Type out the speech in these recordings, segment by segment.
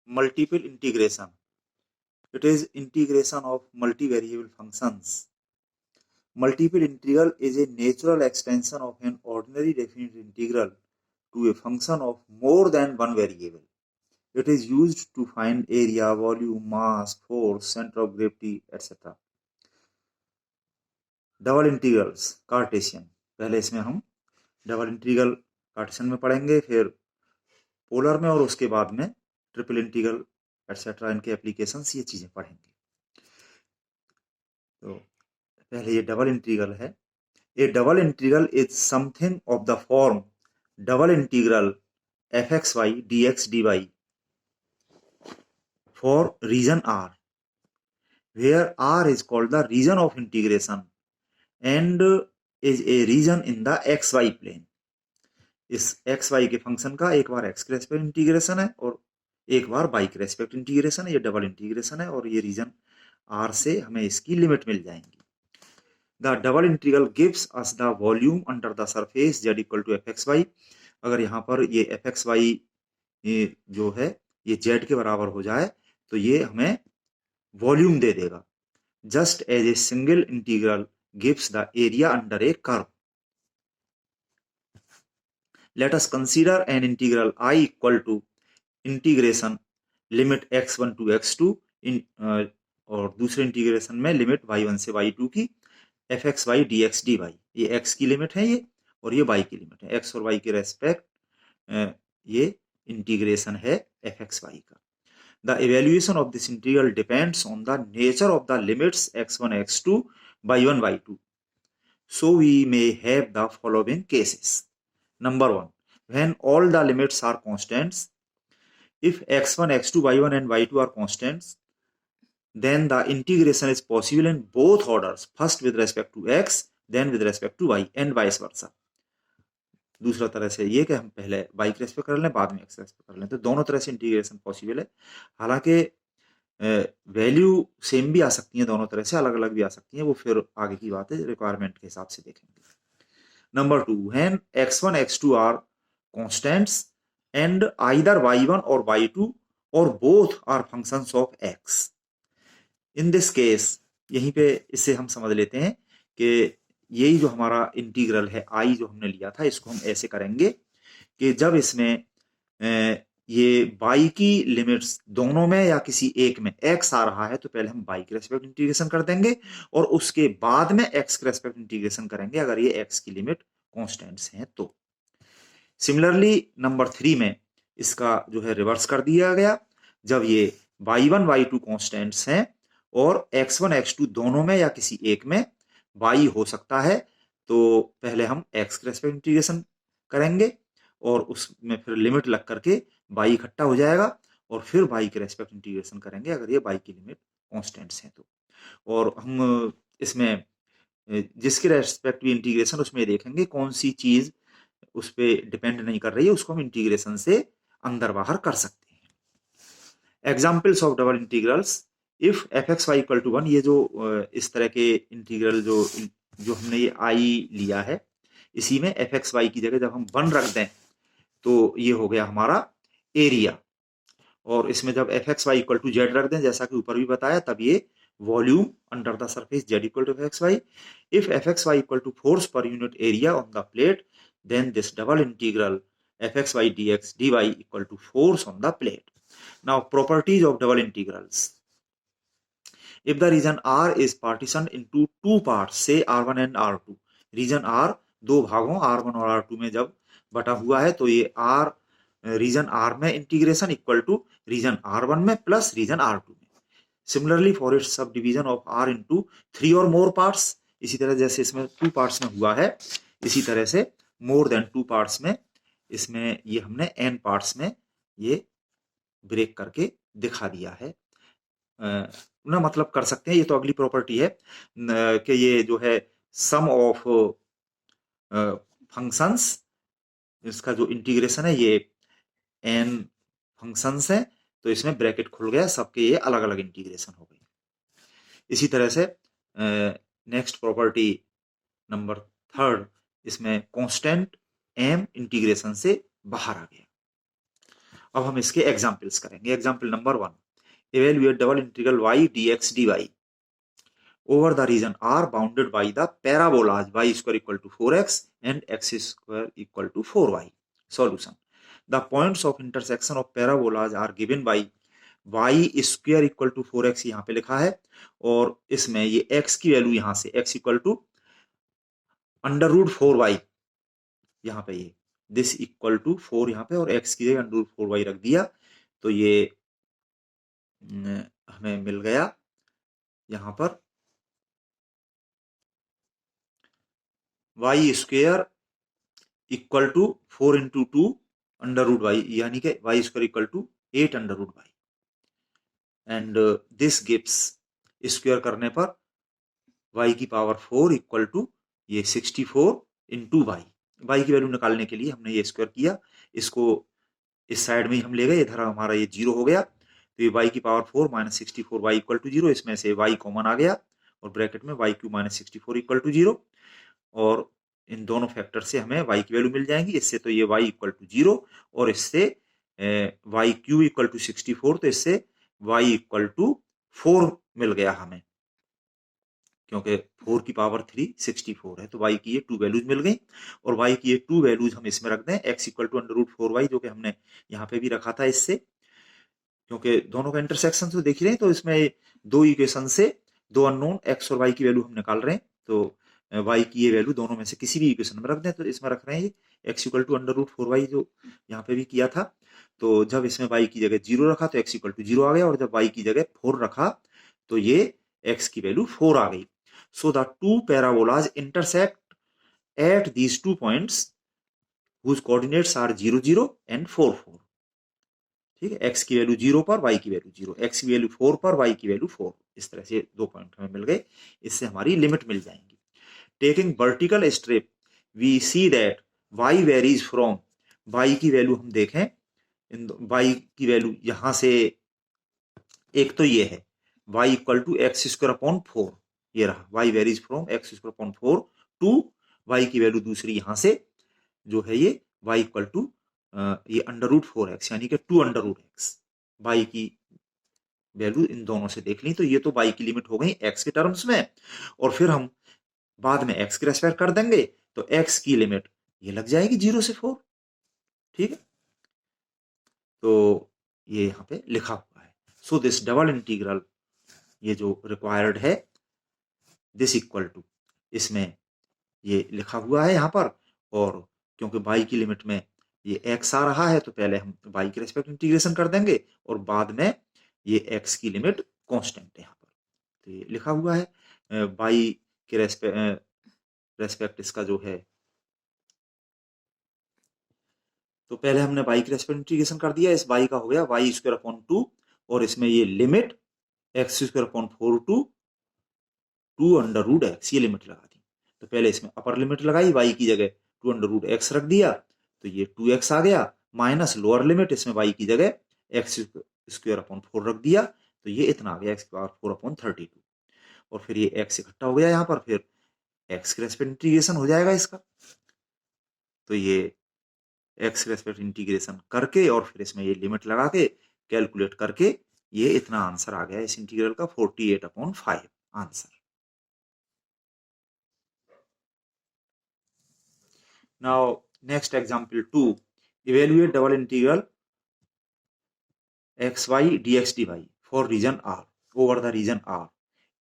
multiple integration. It is integration of multivariable functions. Multiple integral is a natural extension of an ordinary definite integral to a function of more than one variable. It is used to find area, volume, mass, force, center of gravity, etc. Double integrals Cartesian, पहले इसमें हम double integral Cartesian में पढ़ेंगे, फिर polar में, और उसके बाद में ट्रिपल इंटीग्रल एटसेट्रा, इनके एप्लीकेशंस, ये चीजें पढ़ेंगे। तो पहले ये डबल इंटीग्रल है। A double integral is something of the form double integral fxy dx dy for region R, where R is called the region of integration and is a region in the xy plane. इस xy के function का एक बार x के respect integration है और एक बार y के respect integration है। ये डबल इंटीग्रेशन है और ये रीजन R से हमें इसकी लिमिट मिल जाएंगी। The double integral gives us the volume under the surface z equal to fxy। अगर यहाँ पर ये fxy जो है ये z के बराबर हो जाए तो ये हमें वॉल्यूम दे देगा। Just as a single integral gives the area under a curve. Let us consider an integral I equal to integration limit x1 to x2 और दूसरे इंटीग्रेशन में लिमिट y1 से y2 की fxy dx dy। ये x की limit है ये, और ये y की लिमिट है। x और y के रेस्पेक्ट ये इंटीग्रेशन है fxy का। The evaluation of this integral depends on the nature of the limits x1 x2 y1 y2. So we may have the following cases. Number 1, when all the limits are constants. If x1 x2 y1 and y2 are constants, then the integration is possible in both orders, first with respect to x, then with respect to y, and vice versa. दूसरा तरह से ये कि हम पहले y के respect कर लें, बाद में x रेस्पेक्ट कर लें, तो दोनों तरह से इंटीग्रेशन पॉसिबल है। हालांकि वैल्यू सेम भी आ सकती है, दोनों तरह से अलग अलग भी आ सकती है, वो फिर आगे की बात है, रिक्वायरमेंट के हिसाब से देखेंगे। Number 2, when x1 x2 are constants and either y1 or y2 or both are functions of x। In this case, यहीं पे इससे हम समझ लेते हैं कि यही जो हमारा इंटीग्रल है I जो हमने लिया था, इसको हम ऐसे करेंगे कि जब इसमें ये y की लिमिट्स दोनों में या किसी एक में x आ रहा है तो पहले हम y के रेस्पेक्ट इंटीग्रेशन कर देंगे और उसके बाद में x के रेस्पेक्ट इंटीग्रेशन करेंगे अगर ये x की लिमिट कॉन्स्टेंट्स हैं तो। सिमिलरली नंबर 3 में इसका जो है रिवर्स कर दिया गया। जब ये y1 y2 कॉन्स्टेंट्स हैं और x1 x2 दोनों में या किसी एक में y हो सकता है तो पहले हम x के रेस्पेक्ट इंटीग्रेशन करेंगे और उसमें फिर लिमिट लग करके y इकट्ठा हो जाएगा और फिर y के रेस्पेक्ट इंटीग्रेशन करेंगे अगर ये y की लिमिट कॉन्स्टेंट्स हैं तो। और हम इसमें जिसके रेस्पेक्ट भी इंटीग्रेशन उसमें देखेंगे कौन सी चीज उस पर डिपेंड नहीं कर रही है, उसको हम इंटीग्रेशन से अंदर बाहर कर सकते हैं। Examples of double integrals. If fxy equal to 1, ये जो इस तरह के इंटीग्रल जो हमने ये I लिया है, इसी में fxy की जगह जब हम 1 रख दें तो ये हो गया हमारा एरिया, और इसमें जब fxy इक्वल टू z रख दें जैसा कि ऊपर भी बताया तब ये volume under the surface z equal to fxy। If fxy equal to force per unit area on the plate, then this double integral fxy dx dy equal to force on the plate. Now properties of double integrals. If the region R is partitioned into two parts, say R1 and R2, region R दो भागों R1 और R2 में जब बटा हुआ है तो ये R रीजन R में integration equal to region R1 में प्लस रीजन R2 में। Similarly for its sub division of R into 3 or more parts, इसी तरह जैसे इसमें 2 पार्ट्स में हुआ है इसी तरह से मोर देन 2 पार्ट्स में इसमें ये हमने n पार्ट्स में ये ब्रेक करके दिखा दिया है। ना मतलब कर सकते हैं, ये तो अगली प्रॉपर्टी है कि ये जो है सम ऑफ फंक्शंस, इसका जो इंटीग्रेशन है ये n फंक्शंस है तो इसमें ब्रैकेट खुल गया, सबके ये अलग अलग इंटीग्रेशन हो गई। इसी तरह से नेक्स्ट प्रॉपर्टी नंबर 3, इसमें कांस्टेंट m इंटीग्रेशन से बाहर आ गया। अब हम इसके एग्जाम्पल्स करेंगे। Example number 1, evaluate double integral y dx dy over the region R bounded by the parabolas y square equal to 4x and x square equal to 4y. Solution. The points of intersection of parabolas are given by y square equal to 4x यहाँ पे लिखा है, और इसमें ये x की value यहाँ से x equal to under root 4y यहाँ पे, ये दिस इक्वल टू 4 यहाँ पे, और x की जगह अंडर रूट 4y रख दिया, तो ये हमें मिल गया यहाँ पर y square equal to 4 into 2 under root y, यानी कि y square equal to 8 under root y, and this gives square करने पर y की पावर 4 इक्वल टू ये 64 इंटू y की वैल्यू निकालने के लिए हमने ये स्क्वायर किया, इसको इस साइड में हम ले गए, इधर हमारा ये 0 हो गया, तो ये y की power 4 minus 64 y equal to 0, इसमें से y कॉमन आ गया और ब्रैकेट में y cube minus 64 equal to 0, और इन दोनों फैक्टर से हमें y की वैल्यू मिल जाएंगी। इससे तो ये y इक्वल टू 0 और इससे y क्यू इक्वल टू 64, तो इससे y इक्वल टू 4 मिल गया हमें, क्योंकि 4 की पावर 3 64 है, तो y की ये 2 वैल्यूज मिल गई, और y की ये 2 वैल्यूज हम इसमें रख दें, x equal to under root 4y, जो कि हमने यहाँ पे भी रखा था इससे, क्योंकि दोनों का इंटरसेक्शन तो देख ही रहे हैं, तो इसमें दो इक्वेशन से दो अननोन x और y की वैल्यू हम निकाल रहे हैं, तो y की ये वैल्यू दोनों में से किसी भी इक्वेशन में रख दें, तो इसमें रख रहे हैं ये x equal to under root 4y, जो यहाँ पे भी किया था, तो जब इसमें y की जगह 0 रखा तो x इक्वल टू 0 आ गया, और जब y की जगह 4 रखा तो ये x की वैल्यू 4 आ गई। So the two parabolas intersect at these 2 points whose coordinates are 0 0 and 4 4। ठीक है, x की वैल्यू 0 पर y की वैल्यू 0, x की वैल्यू 4 पर y की वैल्यू 4, इस तरह से 2 पॉइंट हमें मिल गए, इससे हमारी लिमिट मिल जाएंगी। Taking vertical strip we see that y varies from, y की वैल्यू हम देखें, इन y की वैल्यू यहां से एक तो ये है y equal to x square upon 4, ये रहा y varies from x square upon 4 to y की वैल्यू दूसरी यहां से जो है ये y इक्वल टू ये अंडर रूट 4x, यानी कि 2 अंडर रूट x, y की वैल्यू इन दोनों से देख ली, तो ये तो y की लिमिट हो गई x के टर्म्स में, और फिर हम बाद में x के रेस्पेक्ट कर देंगे, तो x की लिमिट ये लग जाएगी 0 से 4। ठीक है, तो ये यहाँ पे लिखा हुआ है। सो दिस डबल इंटीग्रल, ये जो रिक्वायर्ड है, दिस इक्वल टू, इसमें ये लिखा हुआ है यहाँ पर, और क्योंकि y की लिमिट में ये x आ रहा है, तो पहले हम y के रेस्पेक्ट इंटीग्रेशन कर देंगे, और बाद में ये x की लिमिट कांस्टेंट है यहाँ पर, तो ये लिखा हुआ है y के रेस्पेक्ट इसका जो है, तो पहले हमने y के रेस्पेक्ट इंटीग्रेशन कर दिया, इस y का हो गया y स्क्वायर अपॉन 2, और इसमें ये limit x square upon 4 to 2 under root x, ये लिमिट लगा दी, तो पहले इसमें अपर लिमिट लगाई, y की जगह 2 अंडर रूट x रख दिया, तो ये 2x आ गया, माइनस लोअर लिमिट, इसमें y की जगह x स्क्वायर अपॉन 4 रख दिया, तो ये इतना आ गया x की पावर 4 अपॉन 32, और फिर ये x इकट्ठा हो गया यहाँ पर, फिर x के रेस्पेक्ट इंटीग्रेशन हो जाएगा इसका, तो ये x के रेस्पेक्ट इंटीग्रेशन करके और फिर इसमें ये लिमिट लगा के कैलकुलेट करके ये इतना आंसर आ गया इस इंटीग्रल का 48/5 answer. Now next example 2, evaluate double integral xy dx dy for region R over the region R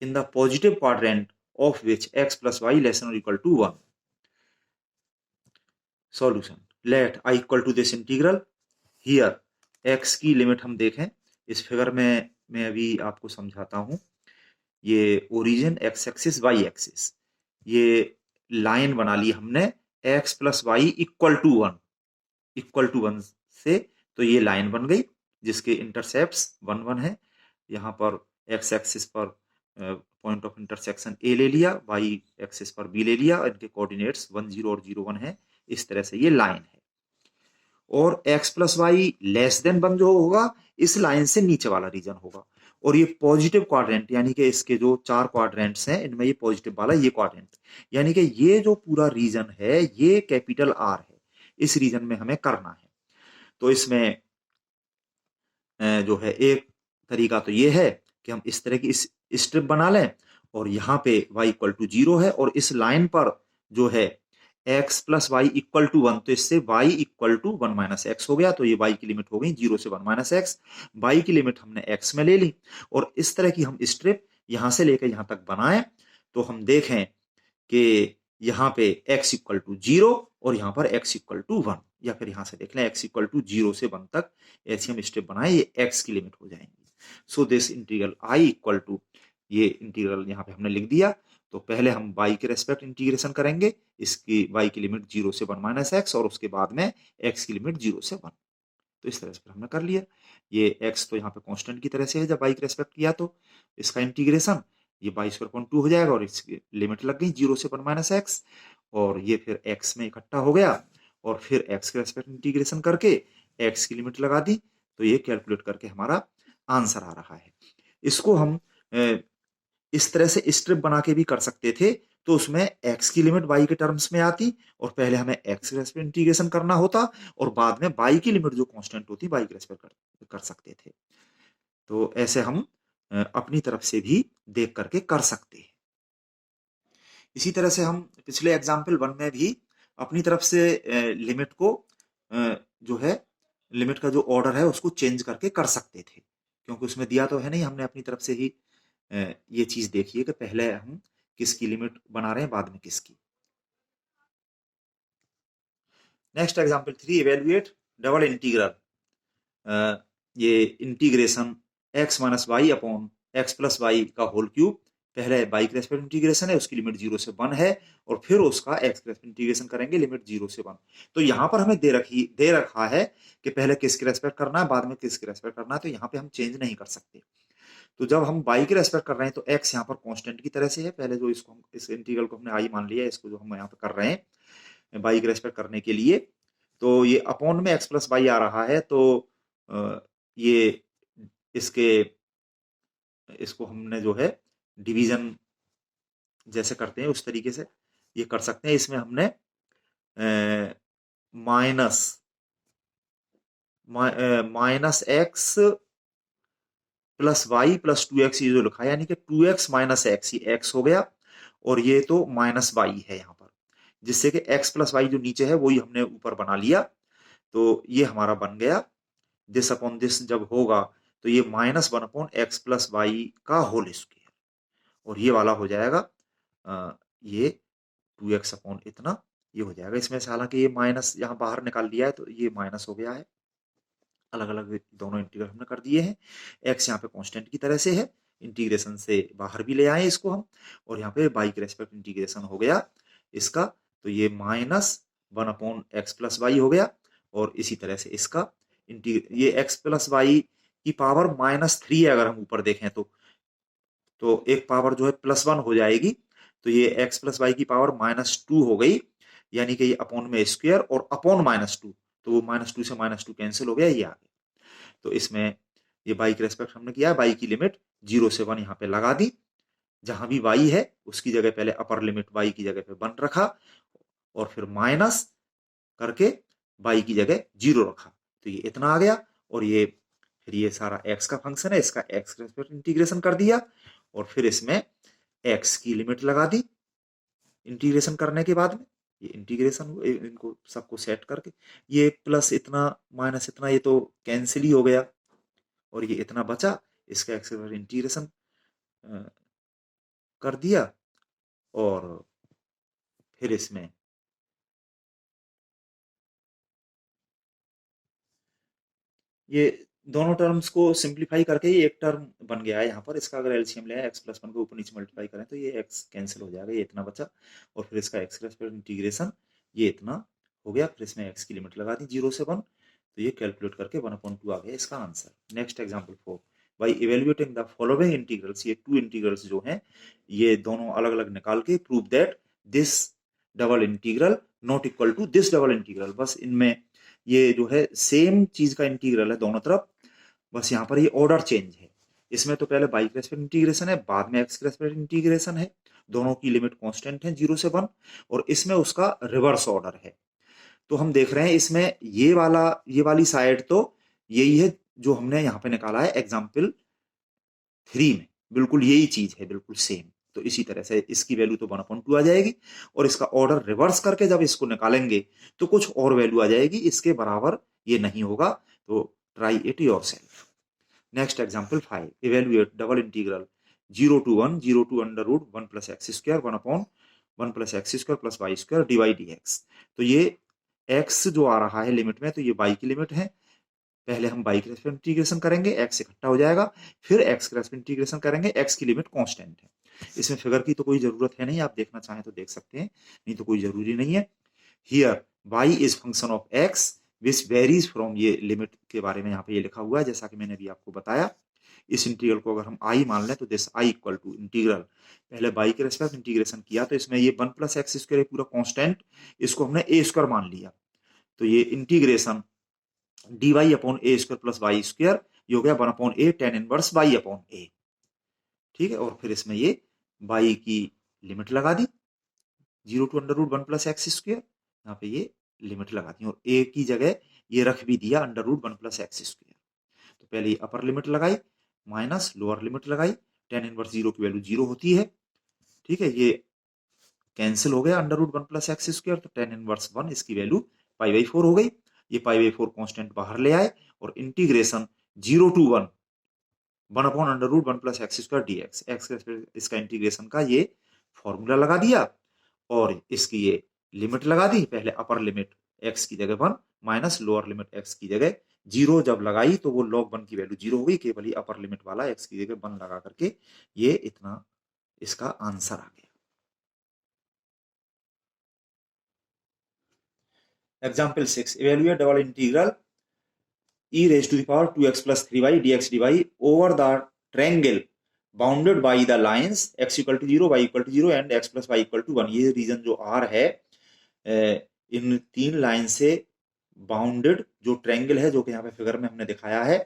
in the positive quadrant of which x plus y less than or equal to 1. Solution. Let I equal to this integral. Here x की limit हम देखें, इस figure में मैं अभी आपको समझाता हूं, ये origin x axis y axis, ये लाइन बना ली हमने x plus y equal to 1 से, तो ये लाइन बन गई जिसके इंटरसेप्ट्स 1 1 है, यहाँ पर x एक्सिस पर पॉइंट ऑफ इंटरसेक्शन a ले लिया, y एक्सिस पर b ले लिया, इनके कोऑर्डिनेट्स 1 0 और 0 1 है, इस तरह से ये लाइन है, और x plus y less than 1 जो होगा इस लाइन से नीचे वाला रीजन होगा, और ये पॉजिटिव क्वाड्रेंट, यानी कि इसके जो 4 क्वाड्रेंट्स हैं इनमें ये पॉजिटिव वाला ये क्वाड्रेंट, यानी कि ये जो पूरा रीजन है ये कैपिटल R है, इस रीजन में हमें करना है, तो इसमें जो है एक तरीका तो ये है कि हम इस तरह की इस स्ट्रिप बना लें और यहाँ पे y इक्वल टू 0 है और इस लाइन पर जो है x plus y equal to 1, तो इससे y equal to 1 minus x हो गया। तो ये y की लिमिट हो गई 0 से 1 माइनस एक्स, y की लिमिट हमने x में ले ली और इस तरह की हम स्ट्रिप यहाँ से लेकर यहाँ तक बनाए तो हम देखें कि यहाँ पे x इक्वल टू 0 और यहाँ पर x इक्वल टू 1, या फिर यहाँ से देख लें x इक्वल टू 0 से 1 तक ऐसी हम स्टेप बनाए, ये x की लिमिट हो जाएंगी। So this integral i equal to, ये इंटीग्रल यहाँ पे हमने लिख दिया। तो पहले हम y के रेस्पेक्ट इंटीग्रेशन करेंगे, इसकी y की लिमिट 0 से 1 माइनस एक्स और उसके बाद में x की लिमिट 0 से 1। तो इस तरह से हमने कर लिया। ये x तो यहाँ पे कांस्टेंट की तरह से है, जब y के रेस्पेक्ट किया तो इसका इंटीग्रेशन ये बाई स्क्वायर अपॉन 2 हो जाएगा और इसकी लिमिट लग गई 0 से 1 माइनस एक्स और ये फिर x में इकट्ठा हो गया और फिर x के रेस्पेक्ट इंटीग्रेशन करके x की लिमिट लगा दी। तो ये कैलकुलेट करके हमारा आंसर आ रहा है। इसको हम इस तरह से स्ट्रिप बना के भी कर सकते थे, तो उसमें x की लिमिट y के टर्म्स में आती और पहले हमें x के रेस्पेक्ट इंटीग्रेशन करना होता और बाद में y की लिमिट जो कांस्टेंट होती y के रेस्पेक्ट कर सकते थे। तो ऐसे हम अपनी तरफ से भी देख करके कर सकते हैं। इसी तरह से हम पिछले एग्जाम्पल 1 में भी अपनी तरफ से लिमिट को जो है लिमिट का जो ऑर्डर है उसको चेंज करके कर सकते थे, क्योंकि उसमें दिया तो है नहीं, हमने अपनी तरफ से ही ये चीज देखी है कि पहले हम किसकी लिमिट बना रहे हैं बाद में किसकी। Next example 3, evaluate double integral. ये integration x minus y upon x plus y का होल क्यूब, पहले y के रेस्पेक्ट इंटीग्रेशन है, उसकी लिमिट 0 से 1 है और फिर उसका x के रेस्पेक्ट इंटीग्रेशन करेंगे, लिमिट 0 से 1। तो यहाँ पर हमें दे रखा है कि पहले किसके रेस्पेक्ट करना है बाद में किसके रेस्पेक्ट करना है, तो यहाँ पे हम चेंज नहीं कर सकते। तो जब हम y के रेस्पेक्ट कर रहे हैं तो x यहाँ पर कांस्टेंट की तरह से है, पहले जो इसको इस इंटीग्रल को हमने i मान लिया है, इसको जो हम यहाँ पे कर रहे हैं y के रेस्पेक्ट करने के लिए, तो ये अपॉन में x प्लस वाई आ रहा है। तो ये इसको हमने जो है डिवीजन जैसे करते हैं उस तरीके से ये कर सकते हैं। इसमें हमने minus x plus y plus 2x ये जो लिखा है, यानी कि 2x माइनस एक्स, ये x हो गया और ये तो माइनस वाई है यहाँ पर, जिससे कि x प्लस वाई जो नीचे है वही हमने ऊपर बना लिया। तो ये हमारा बन गया दिस अपॉन दिस जब होगा तो ये minus 1 upon x plus y का होल स्क्वायर और ये वाला हो जाएगा ये 2x अपॉन इतना ये हो जाएगा। इसमें से हालांकि ये माइनस यहाँ बाहर निकाल दिया है तो ये माइनस हो गया है, अलग अलग दोनों इंटीग्रल हमने कर दिए हैं। x यहाँ पे कांस्टेंट की तरह से है, इंटीग्रेशन से बाहर भी ले आए इसको हम और यहाँ पे y के रेस्पेक्ट इंटीग्रेशन हो गया इसका, तो ये minus 1 upon x plus y हो गया और इसी तरह से इसका ये x प्लस वाई की पावर -3 है अगर हम ऊपर देखें तो एक पावर जो है +1 हो जाएगी, तो ये x प्लस वाई की पावर -2 हो गई, यानी कि ये अपॉन में स्क्वायर और अपॉन -2, तो वो -2 से -2 कैंसिल हो गया, ये आ गया। तो इसमें ये y के रेस्पेक्ट हमने किया, y की लिमिट 0 से 1 यहाँ पे लगा दी, जहां भी y है उसकी जगह पहले अपर लिमिट y की जगह पे 1 रखा और फिर माइनस करके y की जगह 0 रखा, तो ये इतना आ गया और ये फिर ये सारा x का फंक्शन है, इसका x के रेस्पेक्ट इंटीग्रेशन कर दिया और फिर इसमें x की लिमिट लगा दी इंटीग्रेशन करने के बाद में, ये इंटीग्रेशन इनको सबको सेट करके ये प्लस इतना माइनस इतना ये तो कैंसिल ही हो गया और ये इतना बचा, इसका x के इंटीग्रेशन कर दिया और फिर इसमें ये दोनों टर्म्स को सिंप्लीफाई करके ये एक टर्म बन गया है यहाँ पर, इसका अगर एलसीएम ले एक्स प्लस 1 को ऊपर नीचे मल्टीप्लाई करें तो ये x कैंसिल हो जाएगा, ये इतना बचा और फिर इसका x रेस्पेक्ट इंटीग्रेशन ये इतना हो गया, फिर इसमें x की लिमिट लगा दी 0 से 1, तो ये कैलकुलेट करके 1/2 आ गया इसका answer. Next example 4, by evaluating the following integrals, ये 2 इंटीग्रल्स जो हैं ये दोनों अलग अलग निकाल के prove that this double integral not equal to this double integral, बस इनमें ये जो है सेम चीज का इंटीग्रल है दोनों तरफ, बस यहाँ पर ये ऑर्डर चेंज है। इसमें तो पहले y के रेस्पेक्ट इंटीग्रेशन है, बाद में x के रेस्पेक्ट इंटीग्रेशन है, दोनों की लिमिट कांस्टेंट है 0 से 1 और इसमें उसका रिवर्स ऑर्डर है। तो हम देख रहे हैं इसमें ये वाली साइड तो यही है जो हमने यहाँ पे निकाला है एग्जाम्पल 3 में, बिल्कुल यही चीज है, बिल्कुल सेम। तो इसी तरह से इसकी वैल्यू तो 1/2 आ जाएगी, और इसका ऑर्डर रिवर्स करके जब इसको निकालेंगे तो कुछ और वैल्यू आ जाएगी, इसके बराबर ये नहीं होगा। तो try it yourself. Next example 5, evaluate double integral 0 to under root 1 plus x square 1/1 plus x square plus y square d d x. तो ये x जो आ रहा है लिमिट में, तो ये y की लिमिट है। पहले हम y के रेस्पेक्ट इंटीग्रेशन करेंगे, x इकट्ठा हो जाएगा, फिर x के रेस्पेक्ट इंटीग्रेशन करेंगे, x की लिमिट कांस्टेंट है। इसमें फिगर की तो कोई जरूरत है नहीं, आप देखना चाहें तो देख सकते हैं, नहीं तो कोई जरूरी नहीं है। Here y is function of x which varies from, ये लिमिट के बारे में यहाँ पे ये लिखा हुआ है, जैसा कि मैंने अभी आपको बताया। इस इंटीग्रल को अगर हम i मान लें तो this i equal to integral, पहले y के रेस्पेक्ट इंटीग्रेशन किया तो इसमें ये 1 प्लस एक्स स्क्वायर पूरा कांस्टेंट, इसको हमने a स्क्वायर मान लिया, तो ये integration dy upon a square plus y square, ये हो गया 1/a tan inverse y upon a। ठीक है, और फिर इसमें ये y की लिमिट लगा दी 0 to under root 1 plus x square, यहाँ पे ये लिमिट लगा दी, और a की जगह ये रख भी दिया under root 1 plus x square. तो पहले ये अपर लिमिट लगाई माइनस लोअर लिमिट लगाई, tan इनवर्स 0 की वैल्यू 0 होती है। ठीक है, ये कैंसिल हो गया under root 1 plus x square, तो tan इनवर्स 1 इसकी वैल्यू π/4 हो गई। ये π/4 कांस्टेंट बाहर ले आए, और integration 0 to 1 upon under root 1 plus x square d x, इसका इंटीग्रेशन का ये फॉर्मूला लगा दिया, और इसकी ये लिमिट लगा दी। पहले अपर लिमिट x की जगह 1 माइनस लोअर लिमिट x की जगह 0 जब लगाई तो वो log 1 की वैल्यू 0 हो गई, केवल ही अपर लिमिट वाला x की जगह 1 लगा करके ये इतना इसका आंसर आ गया। Example 6, evaluate double integral e raised to the power 2x plus 3y dx dy over the triangle bounded by the lines x equal to 0, y equal to 0 and x plus y equal to 1। ये reason जो R है, इन तीन line से bounded जो triangle है, जो कि यहाँ पे फिगर में हमने दिखाया है,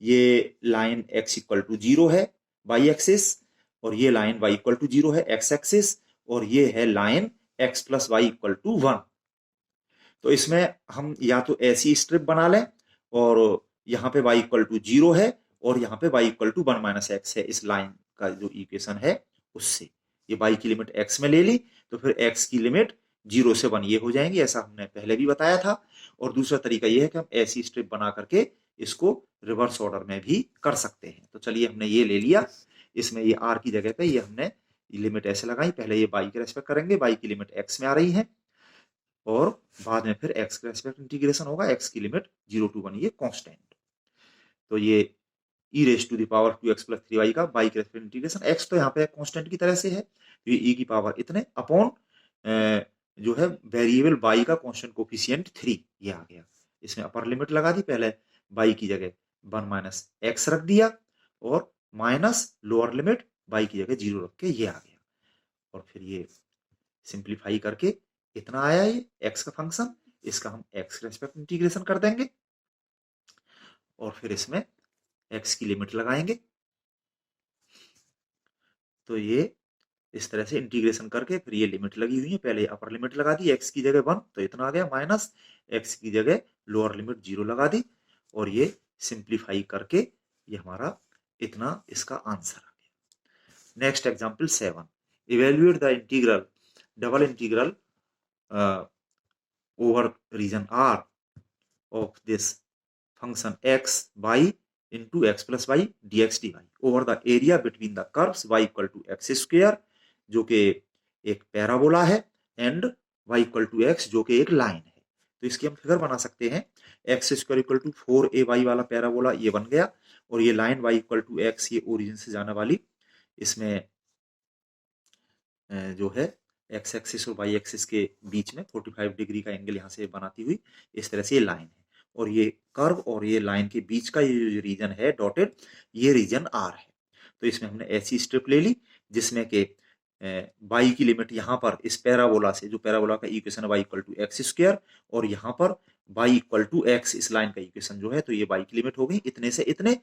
ये लाइन x इक्वल टू 0 है y एक्सिस, और ये लाइन y इक्वल टू 0 है x एक्सिस, और ये है line x plus y equal to 1। तो इसमें हम या तो ऐसी स्ट्रिप बना लें, और यहाँ पे y इक्वल टू 0 है, और यहाँ पे y equal to 1 minus x है, इस लाइन का जो इक्वेशन है उससे ये y की लिमिट x में ले ली, तो फिर x की लिमिट 0 से 1 ये हो जाएंगी, ऐसा हमने पहले भी बताया था। और दूसरा तरीका ये है कि हम ऐसी स्ट्रिप बना करके इसको रिवर्स ऑर्डर में भी कर सकते हैं। तो चलिए, हमने ये ले लिया, इसमें ये r की जगह पे ये हमने लिमिट ऐसे लगाई, पहले ये y के रेस्पेक्ट करेंगे, y की लिमिट x में आ रही है, और बाद में फिर x के रेस्पेक्ट इंटीग्रेशन होगा, x की लिमिट 0 to 1 ये कांस्टेंट। तो ये e raise to the power 2x plus 3y का y के रेस्पेक्ट इंटीग्रेशन, x तो यहाँ पे कांस्टेंट की तरह से है, तो ये e की पावर इतने अपॉन जो है वेरिएबल y का कांस्टेंट कोफिशिएंट 3 ये आ गया। इसमें अपर लिमिट लगा दी, पहले y की जगह 1 माइनस एक्स रख दिया, और माइनस लोअर लिमिट y की जगह 0 रख के ये आ गया, और फिर ये सिंप्लीफाई करके इतना आया ये x का फंक्शन, इसका हम x के रेस्पेक्ट इंटीग्रेशन कर देंगे, और फिर इसमें x की लिमिट लगाएंगे। तो ये इस तरह से इंटीग्रेशन करके फिर ये लिमिट लगी हुई है, पहले अपर लिमिट लगा दी x की जगह 1, तो इतना आ गया, माइनस x की जगह लोअर लिमिट 0 लगा दी, और ये सिंप्लीफाई करके ये हमारा इतना इसका आंसर आ गया। Next example 7, evaluate the integral double integral over region R of this function x by into x plus y dx dy over the area between the curves y equal to x square, जो कि एक parabola है, and y equal to x जो कि एक line है। तो इसकी हम फिगर बना सकते हैं, x square equal to 4ay वाला पैराबोला ये बन गया, और ये line y equal to x ये ओरिजिन से जाने वाली, इसमें जो है एक्स एक्सिस और वाई एक्सिस के बीच में 45 डिग्री का एंगल यहाँ से बनाती हुई इस तरह से ये लाइन है, और ये कर्व और ये लाइन के बीच का ये जो रीजन है डॉटेड, ये रीजन आर है। तो इसमें हमने ऐसी स्ट्रिप ले ली जिसमें के y की लिमिट यहाँ पर इस पैराबोला से, जो पैराबोला का इक्वेशन है y equal to x square, और यहाँ पर y इक्वल टू एक्स इस लाइन का इक्वेशन जो है, तो ये y की लिमिट हो गई इतने से इतने,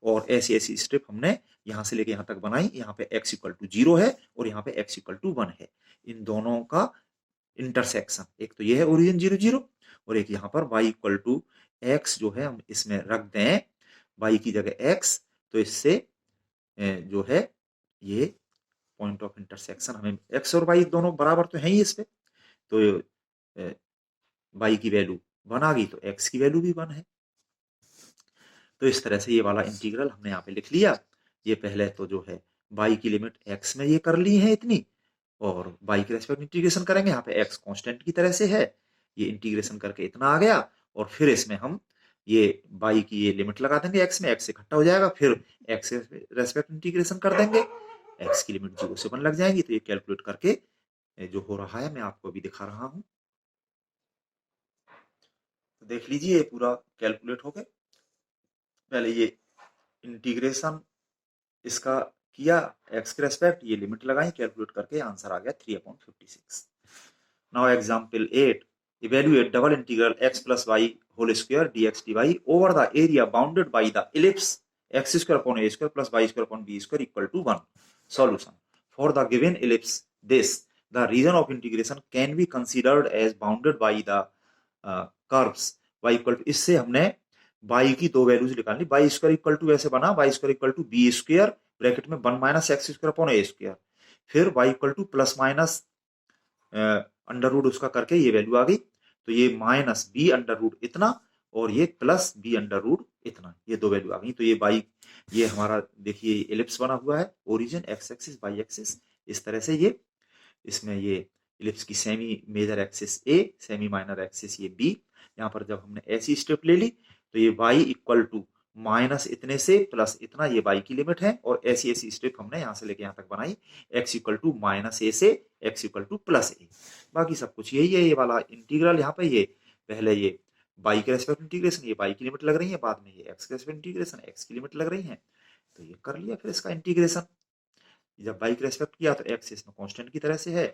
और ऐसी ऐसी स्ट्रिप हमने यहाँ से लेके यहाँ तक बनाई। यहाँ पे x इक्वल टू 0 है, और यहाँ पे x इक्वल टू 1 है, इन दोनों का इंटरसेक्शन, एक तो ये है ओरिजिन 0 0, और एक यहाँ पर y इक्वल टू एक्स जो है हम इसमें रख दें, y की जगह x, तो इससे जो है ये पॉइंट ऑफ इंटरसेक्शन, हमें x और y दोनों बराबर तो हैं ही इस पे, तो y की वैल्यू 1 आ गई तो x की वैल्यू भी 1 है। तो इस तरह से ये वाला इंटीग्रल हमने यहाँ पे लिख लिया। ये पहले तो जो है y की लिमिट x में ये कर ली है इतनी, और y के रेस्पेक्ट इंटीग्रेशन करेंगे, यहाँ पे x कांस्टेंट की तरह से है, ये इंटीग्रेशन करके इतना आ गया, और फिर इसमें हम ये y की ये लिमिट लगा देंगे x में, x इकट्ठा हो जाएगा, फिर x के रेस्पेक्ट इंटीग्रेशन कर देंगे, x की लिमिट 0 से 1 लग जाएंगी। तो ये कैलकुलेट करके जो हो रहा है मैं आपको अभी दिखा रहा हूँ। तो देख लीजिए ये पूरा कैलकुलेट हो गया। पहले ये इंटीग्रेशन इसका किया x के रेस्पेक्ट, ये लिमिट लगाई, कैलकुलेट करके आंसर आ गया 3/56। Now example 8, evaluate double integral x plus y whole square dx dy over the area bounded by the ellipse x square upon a square plus y square upon b square equal to 1. Solution: for the given ellipse this the region of integration can be considered as bounded by the curves y equal to, इससे हमने y की दो values निकालनी, y square equal to ऐसे बना, y square equal to b square bracket में 1 minus x square upon a square, फिर y equal to plus minus under root उसका करके ये वैल्यू आ गई, तो ये माइनस बी अंडर रूट इतना और ये प्लस बी अंडर रूट इतना, ये दो वैल्यू आ गई। तो ये बाई, ये हमारा देखिए एलिप्स बना हुआ है, origin x axis by axis, इस तरह से ये इसमें ये एलिप्स की सेमी मेजर एक्सिस ए, सेमी माइनर एक्सिस ये बी। यहाँ पर जब हमने ऐसी स्टेप ले ली तो ये y इक्वल टू माइनस इतने से प्लस इतना, ये y की लिमिट है, और ऐसी ऐसी स्टेप हमने यहाँ से लेके यहाँ तक बनाई, x इक्वल टू माइनस ए से x इक्वल टू प्लस ए, बाकी सब कुछ यही है। ये वाला इंटीग्रल यहाँ पे ये पहले ये y के रेस्पेक्ट इंटीग्रेशन, ये y की लिमिट लग रही है, बाद में ये x के रेस्पेक्ट इंटीग्रेशन, x की लिमिट लग रही है, तो ये कर लिया। फिर इसका इंटीग्रेशन जब y के रेस्पेक्ट किया तो x इसमें कांस्टेंट की तरह से है,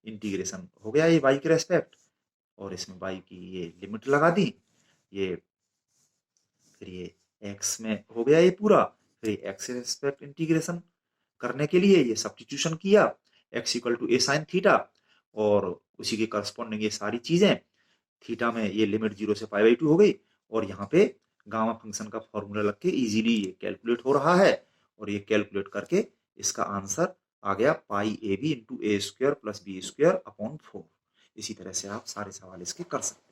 इंटीग्रेशन हो गया ये y के रेस्पेक्ट, और इसमें y की ये लिमिट लगा दी, ये फिर ये x में हो गया ये पूरा, फिर x के रेस्पेक्ट इंटीग्रेशन करने के लिए ये सब्स्टिट्यूशन किया, x equal to a sine theta, और उसी के करस्पॉन्डिंग ये सारी चीजें, थीटा में ये लिमिट 0 से π/2 हो गई, और यहाँ पे गामा फंक्शन का फॉर्मूला लग के इजीली ये कैलकुलेट हो रहा है, और ये कैलकुलेट करके इसका आंसर आ गया π/ab × a² + b² अपॉन 4। इसी तरह से आप सारे सवाल इसके कर सकते हैं।